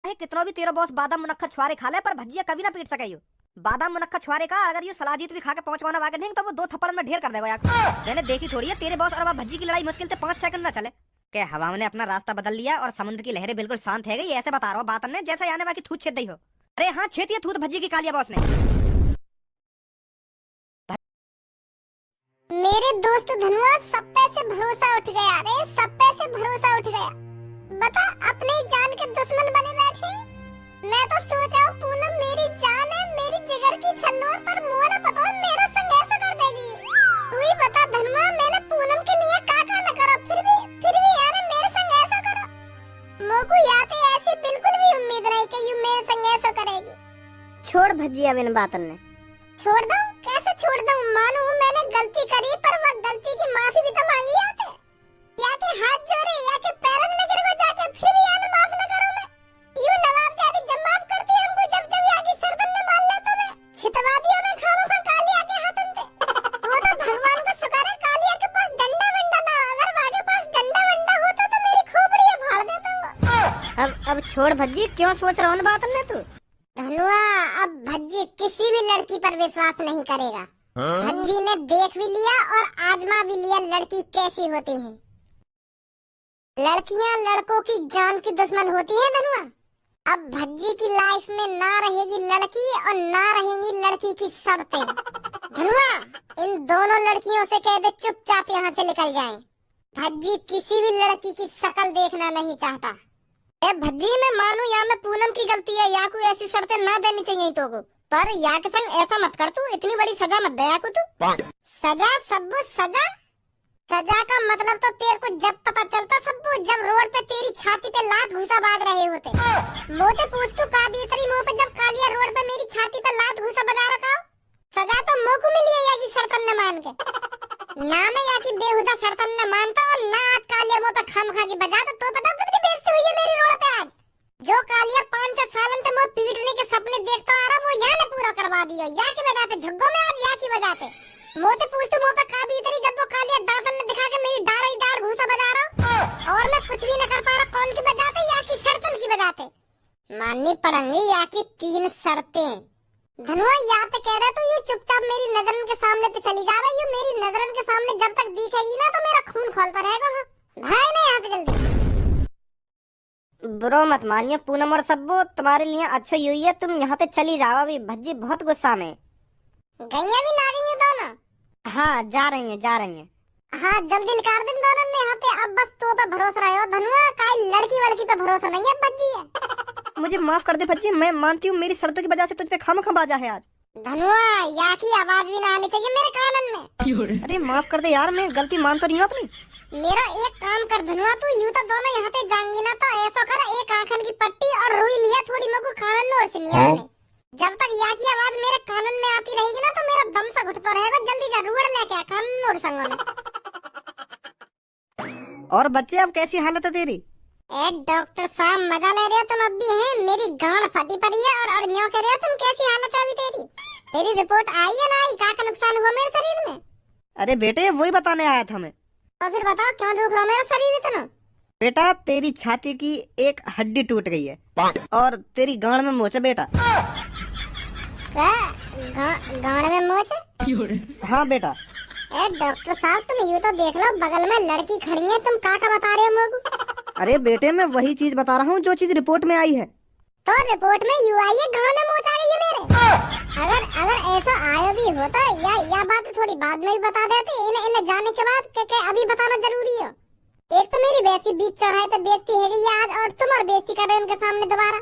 कितनो भी तेरा बॉस बादाम मुनक्खा छुआरे खा ले पर भजिया कभी ना पीट सके यो। बादाम मुनक्खा छुआरे का अगर यो सलाजीत भी खा के पहुंचवाना वागे नहीं तो वो 2 थप्पड़ में ढेर कर देगा यार। मैंने देखी थोड़ी है तेरे बॉस और भज्जी की लड़ाई मुश्किल से 5 सेकंड ना चले के हवा ने अपना रास्ता बदल लिया और समुद्र की लहरें बिल्कुल शांत है गई। ऐसे बता रहा हूँ बात ने जैसे आने वाली थूत छेद दी हो। अरे हाँ छेती है थूत भज्जी की कालिया बॉस ने। मेरे दोस्त धनुआ सब पे से भरोसा उठ गया रे, सब पे से भरोसा उठ गया। बता अपने ही जान के दुश्मन बने बैठे। मैं तो सोचा पूनम मेरी जान है, मेरी जिगर की छल्लो, पर मोना पता है मेरा संग ऐसा कर देगी। तू ही बता धनुआ मैंने पूनम के लिए का न करा फिर भी यार मेरे संग ऐसा करो। मोको याते ऐसी बिल्कुल भी उम्मीद नहीं कि यू मेरे संग ऐसा करेगी। छोड़ भजिया बिन बातन ने। छोड़ दूं? कैसे छोड़ दूं? मानू मैंने गलती करी पर वह गलती की माफी भी तो मांगी आते। या के हाथ जोड़े या के पैरन में गिर को जाके फिर भी यार माफ न करो मैं। यूं नवाब जाति जब माफ करती हमको जब यागी सरदन ने मान लेता मैं छितवा दिया मैं खावा खा कालिया के हाथन पे। वो तो भगवान का शुक्र है कालिया के पास डंडा वंडा ना, अगर वागे पास डंडा वंडा होता तो मेरी खोपड़ी फाड़ देता वो। अब छोड़ भज्जी, क्यों सोच रहा हूँ बातन ने तू? धनुआ अब भज्जी किसी भी लड़की पर विश्वास नहीं करेगा। भज्जी ने देख भी लिया और आजमा भी लिया लड़की कैसी होती है। लड़कियां लड़कों की जान की दुश्मन होती है धनुआ। अब भज्जी की लाइफ में ना रहेगी लड़की और ना रहेंगी लड़की की शर्तें। धनुआ इन दोनों लड़कियों से कह दे चुपचाप यहाँ से निकल जाएं। भज्जी किसी भी लड़की की शक्ल देखना नहीं चाहता। ए भज्जी मैं मानू या मैं पूनम की गलती है या कोई ऐसी शर्तें ना देनी चाहिए तो को, पर या के संग ऐसा मत कर तू, इतनी बड़ी सजा मत दे या को तू। सजा सबू सजा? सजा का मतलब तो तेरे को जब पता चलता सबू जब रोड पे तेरी छाती पे लात घुसा बांध रहे होते। मोते पूछ तू का बीतरी मुंह पे जब कालिया रोड पे मेरी छाती पे लात घुसा बजा रखा। सजा तो मुंह को मिली है या की शर्तन ने मान के ना मैं या की बेहुदा शर्तन ने मानता और ना आज कालिया मुंह पे खम खा के बजा तो बता कितनी बेइज्जती हुई है मेरी रोड पे आज। जो कालिया 5-6 सालन से मुझे पीटने के सपने देखता आ रहा वो यहाँ ने पूरा करवा दिया या की बजाते झुग्गो में आज या की बजाते। मोते पूछ तू मुंह पे का बीतरी जब वो कालिया दांतन ने दिखा के मेरी दाढ़ ही दाढ़ घूसा बजा रहा और मैं कुछ भी न कर पा रहा। कौन की बजाते या की शर्तन की बजाते? माननी पड़ेंगी या की 3 शर्तें। धनुआ या तो कह रहा तू यू चुपचाप मेरी नजरन के सामने पे चली जा रही है। मेरी नजरन के सामने जब तक दिखेगी ना तो मेरा खून खौलता रहेगा। भाई नहीं यहाँ पे जल्दी। बुरो मत मानिए पूनम और सब्बू, तुम्हारे लिए अच्छा हुई है तुम यहाँ से चली जाओ। अभी भज्जी बहुत गुस्सा में। गैया भी ना गई है दोनों? हाँ जा रही है। हाँ जल्दी निकाल दिन दोनों ने यहाँ पे। अब बस तो पे भरोसा रहे हो धनुआ, काई लड़की वड़की पे भरोसा नहीं है भज्जी है। मुझे माफ कर दे भज्जी, मैं मानती हूँ मेरी शर्तों की वजह से तुझ पे खामखा बाजा है आज। धनुआ या की आवाज भी ना आनी चाहिए मेरे कानन में। अरे माफ कर दे यार, मैं गलती मान तो रही हूँ अपनी। मेरा एक काम कर धनुआ, तू यूं तो दोनों यहाँ पे जाएंगी ना तो ऐसा कर एक आंखन की पट्टी और रुई लिया थोड़ी मगु कानन में और सुनिए। जब तक या की आवाज मेरे कानन में आती रहेगी ना तो मेरा दम सा घुटता रहेगा। जल्दी जा रुड़ लेके आ कानन और संगों में। और बच्चे अब कैसी हालत है तेरी? ए डॉक्टर साहब मजा ले रहे हो तुम अब भी हैं? मेरी गांड फटी पड़ी है और न्यों कह रहे हो तुम। कैसी हालत है अभी तेरी? तेरी रिपोर्ट आई है ना आई? का नुकसान हुआ मेरे शरीर में? अरे बेटे वही बताने आया था मैं। तो फिर बताओ क्यों दुख रहा मेरा शरीर इतना? बेटा तेरी छाती की एक हड्डी टूट गई है और तेरी गांड में मोच है बेटा। गांड में मोच है? हाँ बेटा। ए डॉक्टर साहब तुम यूं तो देख लो बगल में लड़की खड़ी है, तुम का बता रहे हो मोगू? अरे बेटे मैं वही चीज बता रहा हूँ जो चीज रिपोर्ट में आई है। तो रिपोर्ट में यू आई है गांड में मोच आ रही है मेरे? अगर ऐसा आया भी होता या बात थोड़ी बाद में भी बता देते। इन्हें जाने के बाद के अभी बताना जरूरी है। एक तो मेरी वैसी बीच चौराहे पे बेइज्जती है गई आज और तुम और बेइज्जती कर रहे हो उनके सामने दोबारा।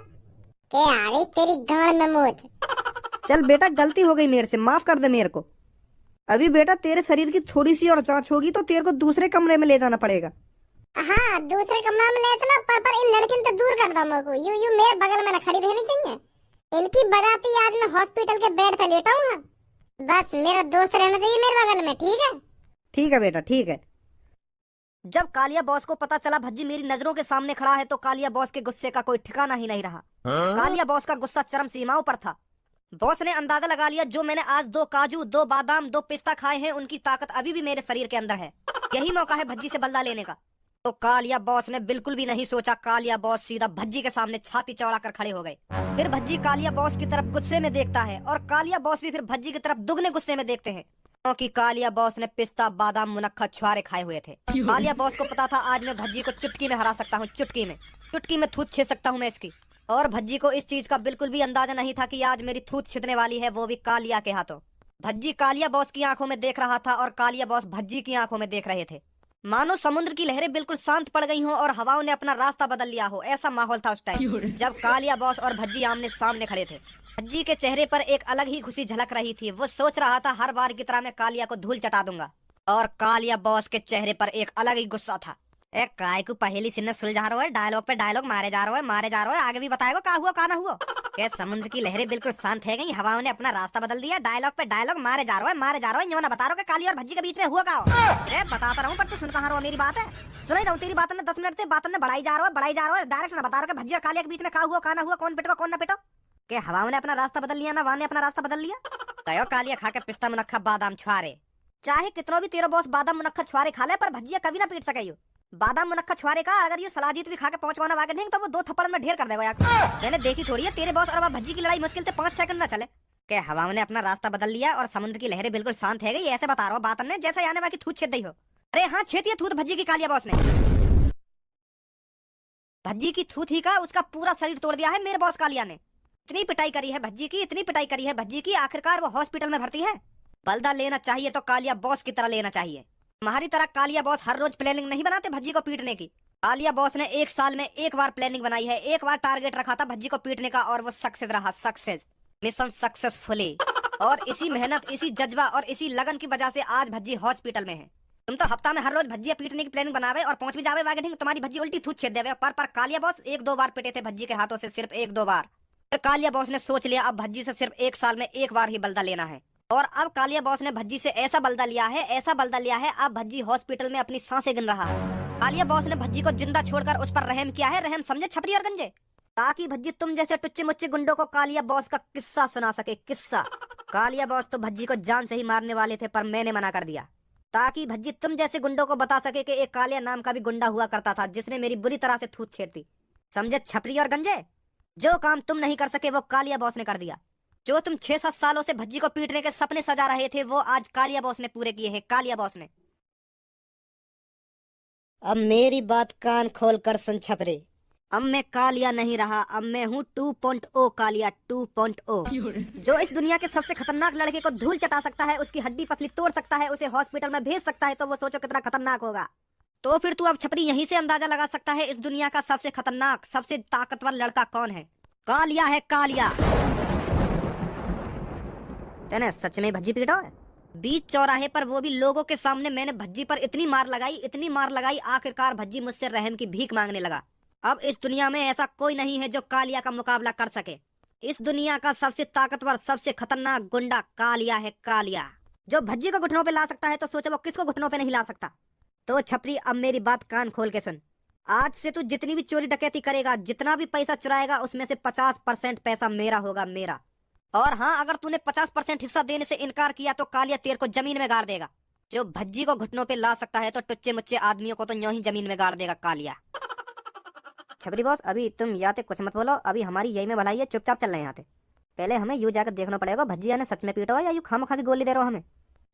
के आ गई तेरी गांड में मोच। चल बेटा गलती हो गई मेरे से, माफ कर दे मेरे को। अभी बेटा तेरे शरीर की थोड़ी सी और जांच होगी तो तेरे को दूसरे कमरे में ले जाना पड़ेगा। हाँ दूसरे कमरे में ले चलो पर इन लड़कियों को दूर कर दो मेरे। यू मेरे बगल में न खड़ी रहनी चाहिए। इनकी बजाती आज मैं हॉस्पिटल के बेड पे लेटा हूँ। बस मेरा दोस्त रहना चाहिए मेरे बगल में, ठीक है? ठीक है बेटा ठीक है। जब कालिया बॉस को पता चला भज्जी मेरी नजरों के सामने खड़ा है तो कालिया बॉस के गुस्से का कोई ठिकाना ही नहीं रहा। कालिया बॉस का गुस्सा चरम सीमाओं पर था। बॉस ने अंदाजा लगा लिया जो मैंने आज 2 काजू 2 बादाम 2 पिस्ता खाए हैं उनकी ताकत अभी भी मेरे शरीर के अंदर है। यही मौका है भज्जी से बदला लेने का। तो कालिया बॉस ने बिल्कुल भी नहीं सोचा। कालिया बॉस सीधा भज्जी के सामने छाती चौड़ा कर खड़े हो गए। फिर भज्जी कालिया बॉस की तरफ गुस्से में देखता है और कालिया बॉस भी फिर भज्जी की तरफ दुगने गुस्से में देखते हैं, क्योंकि कालिया बॉस ने पिस्ता बादाम मुनक्खा छुआरे खाए हुए थे। कालिया बॉस को पता था आज मैं भज्जी को चुटकी में हरा सकता हूँ, चुटकी में थूत छेद सकता हूँ मैं इसकी। और भज्जी को इस चीज का बिल्कुल भी अंदाजा नहीं था कि आज मेरी थूत छिदने वाली है, वो भी कालिया के हाथों। भज्जी कालिया बॉस की आंखों में देख रहा था और कालिया बॉस भज्जी की आंखों में देख रहे थे। मानो समुद्र की लहरें बिल्कुल शांत पड़ गई हों और हवाओं ने अपना रास्ता बदल लिया हो, ऐसा माहौल था उस टाइम जब कालिया बॉस और भज्जी आमने सामने खड़े थे। भज्जी के चेहरे पर एक अलग ही खुशी झलक रही थी। वो सोच रहा था हर बार की तरह मैं कालिया को धूल चटा दूंगा। और कालिया बॉस के चेहरे पर एक अलग ही गुस्सा था। एक काय को पहेली सिन्ने सुलझा रहा है, डायलॉग पे डायलॉग मारे जा रहा है, आगे भी बताएगा का हुआ का ना हुआ। क्या समुद्र की लहरें बिल्कुल शांत है गई, हवाओं ने अपना रास्ता बदल दिया, डायलॉग पे डायलॉग मारे जा रहा है, यूं ना बता रहा कि काली और भज्जी के बीच में हुआ का हो। अरे बताता रहूं पर तू सुन कहां रहा मेरी बात है, सुन ही रहूं तेरी बात ने 10 मिनट से बात ने बढ़ाई जा रहा है, डायरेक्ट ना बता रहा कि भज्जी और कालिया के बीच में का हुआ का ना हुआ, कौन पिटो कौन ना पिटो। के हवाओं ने अपना रास्ता बदल लिया ना वाह ने अपना रास्ता बदल लिया। कहो कालिया खा के पिस्ता मुनक्खा बादाम छुआरे, चाहे कितनों भी तेरा बॉस बादाम मुनक्खा छुआरे खा ले पर भज्जिया कभी ना पीट सके। बादाम मुनक्खा छुआरे का अगर ये सलाजीत भी खा के पहुंचवाना वागे नहीं तो वो 2 थप्पड़ में ढेर कर देगा यार। मैंने देखी थोड़ी है तेरे बॉस और भज्जी की लड़ाई मुश्किल से 5 सेकंड ना चले। के हवाओं ने अपना रास्ता बदल लिया और समुद्र की लहरें बिल्कुल शांत है गई, ऐसे बता रहा हूँ बात ने जैसे आने वाली थूत छेद दी हो। अरे हाँ छेती है थूत भज्जी की कालिया बॉस ने। भज्जी की थूत ही का उसका पूरा शरीर तोड़ दिया है मेरे बॉस कालिया ने। इतनी पिटाई करी है भज्जी की, इतनी पिटाई करी है भज्जी की, आखिरकार वो हॉस्पिटल में भर्ती है। बलदा लेना चाहिए तो कालिया बॉस की तरह लेना चाहिए। हमारी तरह कालिया बॉस हर रोज प्लानिंग नहीं बनाते भज्जी को पीटने की। कालिया बॉस ने 1 साल में 1 बार प्लानिंग बनाई है, 1 बार टारगेट रखा था भज्जी को पीटने का और वो सक्सेस रहा, सक्सेस मिशन सक्सेसफुली। और इसी मेहनत, इसी जज्बा और इसी लगन की वजह से आज भज्जी हॉस्पिटल में है। तुम तो हफ्ता में हर रोज भज्जी पीटने की प्लानिंग बनावे और पहुंच भी जावे वागे नहीं तुम्हारी भज्जी उल्टी थूत छेद देवे। पर कालिया बॉस 1-2 बार पिटे थे भज्जी के हाथों से, सिर्फ 1-2 बार। फिर कालिया बॉस ने सोच लिया अब भज्जी से सिर्फ 1 साल में 1 बार ही बलदा लेना है। और अब कालिया बॉस ने भज्जी से ऐसा बलदा लिया है, ऐसा बलदा लिया है, अब भज्जी हॉस्पिटल में अपनी सांसें गिन रहा है। कालिया बॉस ने भज्जी को जिंदा छोड़कर उस पर रहम किया है, रहम समझे छपरी और गंजे, ताकि भज्जी तुम जैसे टुच्चे मुच्चे गुंडों को कालिया बॉस का किस्सा सुना सके, किस्सा। कालिया बॉस तो भज्जी को जान से ही मारने वाले थे पर मैंने मना कर दिया, ताकि भज्जी तुम जैसे गुंडों को बता सके कि एक कालिया नाम का भी गुंडा हुआ करता था जिसने मेरी बुरी तरह से थूत छेड़ दी। समझे छपरी और गंजे, जो काम तुम नहीं कर सके वो कालिया बॉस ने कर दिया। जो तुम 6-7 सालों से भज्जी को पीटने के सपने सजा रहे थे वो आज कालिया बॉस ने पूरे किए हैं, कालिया बॉस ने। अब मेरी बात कान खोल कर सुन छपरे, अब मैं कालिया नहीं रहा, अब मैं हूँ 2.0 कालिया 2.0। जो इस दुनिया के सबसे खतरनाक लड़के को धूल चटा सकता है, उसकी हड्डी पसली तोड़ सकता है, उसे हॉस्पिटल में भेज सकता है, तो वो सोचो कितना खतरनाक होगा। तो फिर तू अब छपरी यहीं से अंदाजा लगा सकता है इस दुनिया का सबसे खतरनाक, सबसे ताकतवर लड़का कौन है। कालिया है, कालिया। तेने सच में भज्जी पीटा है बीच चौराहे पर, वो भी लोगों के सामने। मैंने भज्जी पर इतनी मार लगाई, आखिरकार भज्जी मुझसे रहम की भीख मांगने लगा। अब इस दुनिया में ऐसा कोई नहीं है जो कालिया का मुकाबला कर सके। इस दुनिया का सबसे ताकतवर, सबसे खतरनाक गुंडा कालिया है, कालिया। जो भज्जी को घुटनों पे ला सकता है तो सोचो वो किसको घुटनों पे नहीं ला सकता। तो छपरी अब मेरी बात कान खोल के सुन, आज से तू जितनी भी चोरी डकैती करेगा, जितना भी पैसा चुराएगा, उसमें से 50% पैसा मेरा होगा, मेरा। और हाँ, अगर तूने 50% हिस्सा देने से इनकार किया तो कालिया तेरे को जमीन में गाड़ देगा। जो भज्जी को घुटनों पे ला सकता है तो टुच्चे मुच्चे आदमियों को तो यूं ही जमीन में गाड़ देगा कालिया। छपरी बॉस अभी तुम याते कुछ मत बोलो, अभी हमारी यही में भलाई है, चुपचाप चल रहे हैं यहाँ से। पहले हमें यूं जाकर देखना पड़ेगा भज्जिया ने सच में पीटा हो या यूं खामखा की गोली दे रहे हो हमें।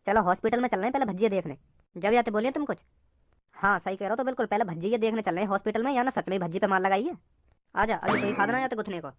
चलो हॉस्पिटल में चल रहे हैं पहले भज्जिया देखने। जब याते बोलिए तुम कुछ। हाँ सही कह रहे हो, तो बिल्कुल पहले भज्जिया देखने चल रहे हैं हॉस्पिटल में, या ना सच में भज्जी पे मार लगाई है। आजा अभी कोई खा देना या तो गुथने को।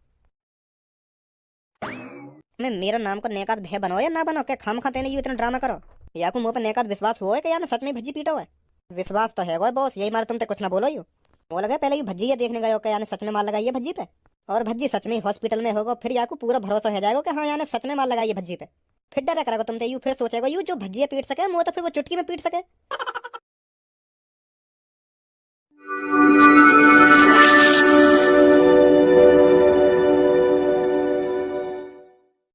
मैं मेरा नाम को नेकात भय बनो या ना बनो, क्या खाम खाते नहीं इतना ड्रामा करो। या को मुंह पर नेकात विश्वास हो कि या ना सच में भज्जी पीटो है। विश्वास तो है बॉस, यही मारे तुम तो कुछ ना बोलो। यूं वो लगे पहले भज्जी ये देखने गए हो कि यानी सच में मार लगाई है भज्जी पे, और भज्जी सच में हॉस्पिटल में होगा, फिर याकू पूरा भरोसा हो जाएगा कि हाँ यानी सच में मार लगाई है भज्जी पे। फिर डरा करेगा तुम तो यूं, फिर सोचेगा यूं जो भज्जी पीट सके मुँह तो फिर वो चुटकी में पीट सके।